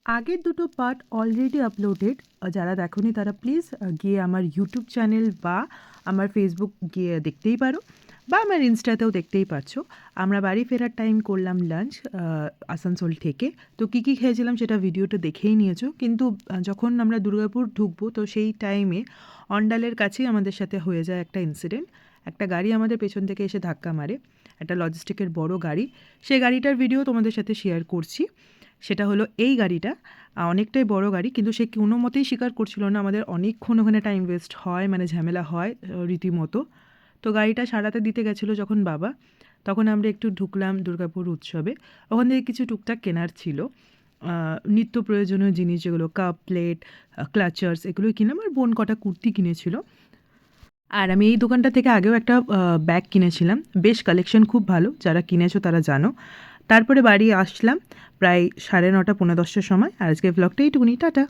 আগের দুটো part already uploaded. যারা দেখোনি তারা প্লিজ গিয়ে আমার ইউটিউব চ্যানেল বা আমার ফেসবুক গিয়ে দেখতেই পারো, বা আমার ইনস্টাতেও দেখতেই পাচ্ছ। আমরা বাড়ি ফেরার টাইম করলাম লাঞ্চ আসানসোল থেকে। তো কী কী খেয়েছিলাম সেটা ভিডিওটা দেখেই নিয়েছো, কিন্তু যখন আমরা দুর্গাপুর ঢুকবো তো সেই টাইমে অন্ডালের কাছেই আমাদের সাথে হয়ে যায় একটা ইনসিডেন্ট। একটা গাড়ি আমাদের পেছন থেকে এসে ধাক্কা মারে, একটা লজিস্টিকের বড় গাড়ি। সেই গাড়িটার ভিডিও তোমাদের সাথে শেয়ার করছি। সেটা হলো এই গাড়িটা অনেকটাই বড় গাড়ি, কিন্তু সে কোনো মতেই স্বীকার করছিল না। আমাদের অনেকক্ষণ ওখানে টাইম ওয়েস্ট হয়, মানে ঝামেলা হয় রীতিমতো। তো গাড়িটা সারাতে দিতে গেছিলো যখন বাবা, তখন আমরা একটু ঢুকলাম দুর্গাপুর উৎসবে। ওখান থেকে কিছু টুকটাক কেনার ছিল, নিত্য প্রয়োজনীয় জিনিস যেগুলো কাপ প্লেট ক্লাচার্স এগুলোই কিনলাম, আর বোন কটা কুর্তি কিনেছিল। আর আমি এই দোকানটা থেকে আগেও একটা ব্যাগ কিনেছিলাম, বেশ কালেকশন খুব ভালো, যারা কিনেছো তারা জানো। তারপরে বাড়ি আসলাম প্রায় 9:30 পৌনে 10টার সময়। আর আজকের ব্লগটা এইটুকুনি, টাটা।